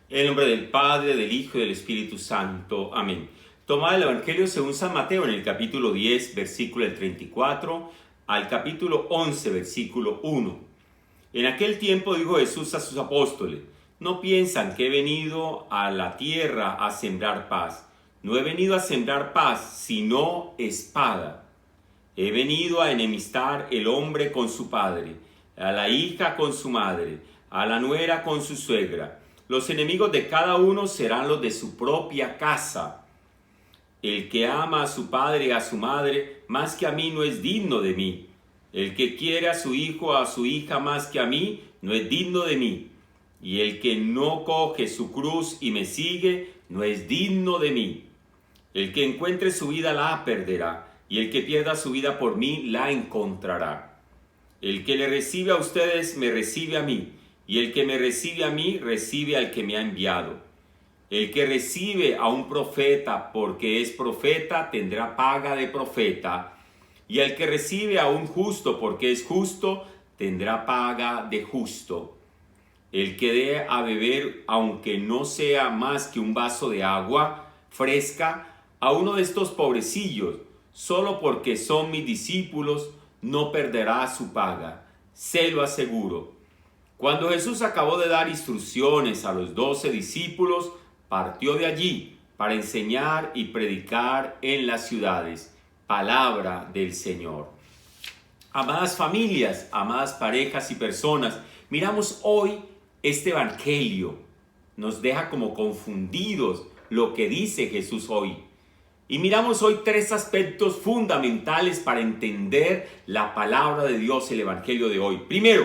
En el nombre del Padre, del Hijo y del Espíritu Santo. Amén. Tomad el Evangelio según San Mateo en el capítulo 10, versículo del 34 al capítulo 11, versículo 1. En aquel tiempo dijo Jesús a sus apóstoles: no piensan que he venido a la tierra a sembrar paz. No he venido a sembrar paz, sino espada. He venido a enemistar el hombre con su padre, a la hija con su madre, a la nuera con su suegra. Los enemigos de cada uno serán los de su propia casa. El que ama a su padre y a su madre más que a mí no es digno de mí. El que quiere a su hijo o a su hija más que a mí no es digno de mí. Y el que no coge su cruz y me sigue no es digno de mí. El que encuentre su vida la perderá, y el que pierda su vida por mí la encontrará. El que le recibe a ustedes me recibe a mí, y el que me recibe a mí recibe al que me ha enviado. El que recibe a un profeta porque es profeta tendrá paga de profeta, y el que recibe a un justo porque es justo tendrá paga de justo. El que dé a beber, aunque no sea más que un vaso de agua fresca, a uno de estos pobrecillos, solo porque son mis discípulos, no perderá su paga, se lo aseguro. Cuando Jesús acabó de dar instrucciones a los 12 discípulos, partió de allí para enseñar y predicar en las ciudades. Palabra del Señor. Amadas familias, amadas parejas y personas, miramos hoy este evangelio. Nos deja como confundidos lo que dice Jesús hoy. Y miramos hoy tres aspectos fundamentales para entender la palabra de Dios, el evangelio de hoy. Primero,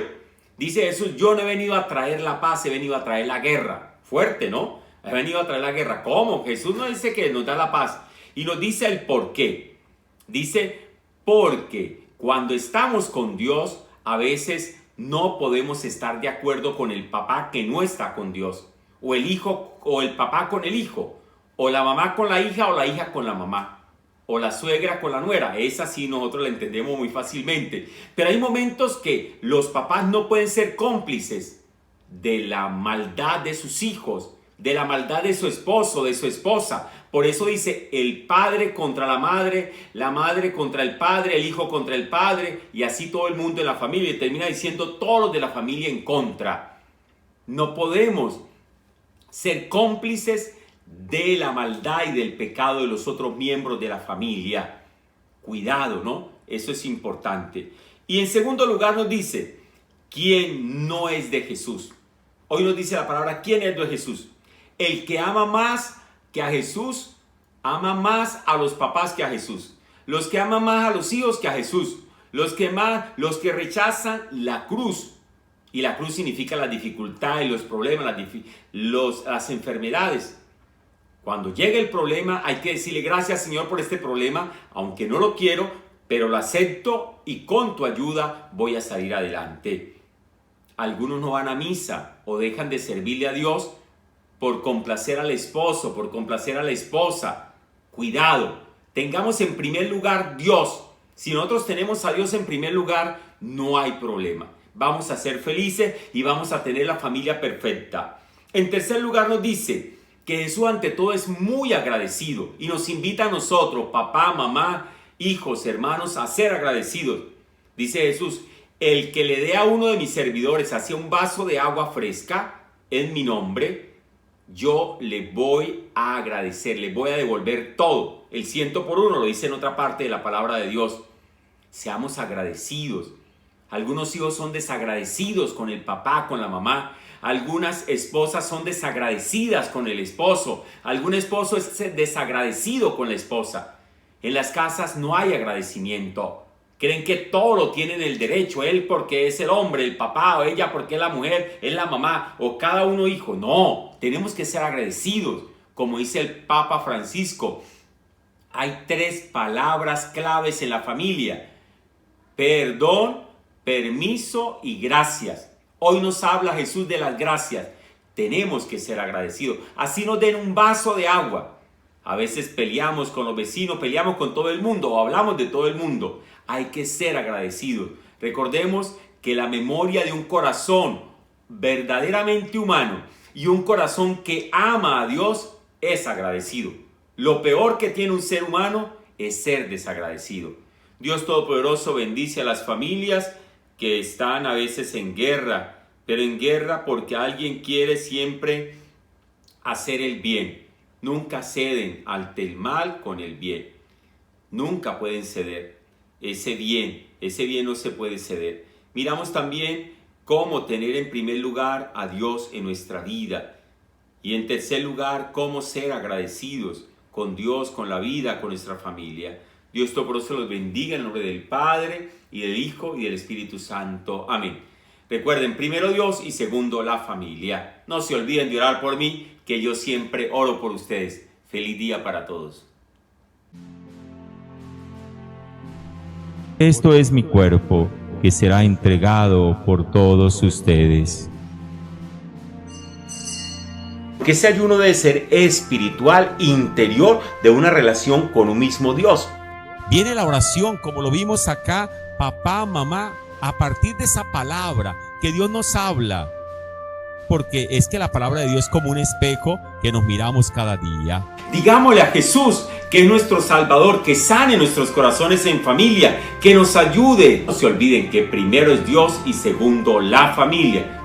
dice Jesús: yo no he venido a traer la paz, he venido a traer la guerra. Fuerte, ¿no? He venido a traer la guerra. ¿Cómo? Jesús no dice que nos da la paz. Y nos dice el por qué. Dice, porque cuando estamos con Dios, a veces no podemos estar de acuerdo con el papá que no está con Dios. O el hijo, o el papá con el hijo. O la mamá con la hija, o la hija con la mamá. O la suegra con la nuera. Esa sí nosotros la entendemos muy fácilmente. Pero hay momentos que los papás no pueden ser cómplices de la maldad de sus hijos, de la maldad de su esposo, de su esposa. Por eso dice: el padre contra la madre contra el padre, el hijo contra el padre, y así todo el mundo en la familia. Y termina diciendo todos los de la familia en contra. No podemos ser cómplices de la maldad y del pecado de los otros miembros de la familia. Cuidado, ¿no? Eso es importante. Y en segundo lugar nos dice: ¿quién no es de Jesús? Hoy nos dice la palabra: ¿quién es de Jesús? El que ama más que a Jesús, ama más a los papás que a Jesús. Los que aman más a los hijos que a Jesús. Los que rechazan la cruz. Y la cruz significa la dificultad y los problemas, las enfermedades. Cuando llegue el problema, hay que decirle: gracias, Señor, por este problema, aunque no lo quiero, pero lo acepto y con tu ayuda voy a salir adelante. Algunos no van a misa o dejan de servirle a Dios por complacer al esposo, por complacer a la esposa. Cuidado, tengamos en primer lugar Dios. Si nosotros tenemos a Dios en primer lugar, no hay problema. Vamos a ser felices y vamos a tener la familia perfecta. En tercer lugar nos dice que Jesús ante todo es muy agradecido y nos invita a nosotros, papá, mamá, hijos, hermanos, a ser agradecidos. Dice Jesús: el que le dé a uno de mis servidores así un vaso de agua fresca en mi nombre, yo le voy a agradecer, le voy a devolver todo. El 100 por 1 lo dice en otra parte de la palabra de Dios. Seamos agradecidos. Algunos hijos son desagradecidos con el papá, con la mamá. Algunas esposas son desagradecidas con el esposo. Algún esposo es desagradecido con la esposa. En las casas no hay agradecimiento. Creen que todo lo tienen el derecho. Él porque es el hombre, el papá, o ella porque es la mujer, es la mamá, o cada uno hijo. No, tenemos que ser agradecidos. Como dice el Papa Francisco, hay tres palabras claves en la familia: perdón, permiso y gracias. Hoy nos habla Jesús de las gracias. Tenemos que ser agradecidos. Así nos den un vaso de agua. A veces peleamos con los vecinos, peleamos con todo el mundo o hablamos de todo el mundo. Hay que ser agradecidos. Recordemos que la memoria de un corazón verdaderamente humano Y un corazón que ama a Dios es agradecido. Lo peor que tiene un ser humano es ser desagradecido. Dios Todopoderoso bendice a las familias que están a veces en guerra, pero en guerra porque alguien quiere siempre hacer el bien. Nunca ceden ante el mal con el bien. Nunca pueden ceder. Ese bien no se puede ceder. Miramos también cómo tener en primer lugar a Dios en nuestra vida. Y en tercer lugar, cómo ser agradecidos con Dios, con la vida, con nuestra familia. Dios Todopoderoso los bendiga en el nombre del Padre, y del Hijo, y del Espíritu Santo. Amén. Recuerden, primero Dios y segundo la familia. No se olviden de orar por mí, que yo siempre oro por ustedes. Feliz día para todos. Esto es mi cuerpo, que será entregado por todos ustedes. Que ese ayuno debe ser espiritual, interior, de una relación con un mismo Dios. Viene la oración, como lo vimos acá, papá, mamá, a partir de esa palabra que Dios nos habla. Porque es que la palabra de Dios es como un espejo que nos miramos cada día. Digámosle a Jesús, que es nuestro Salvador, que sane nuestros corazones en familia, que nos ayude. No se olviden que primero es Dios y segundo la familia.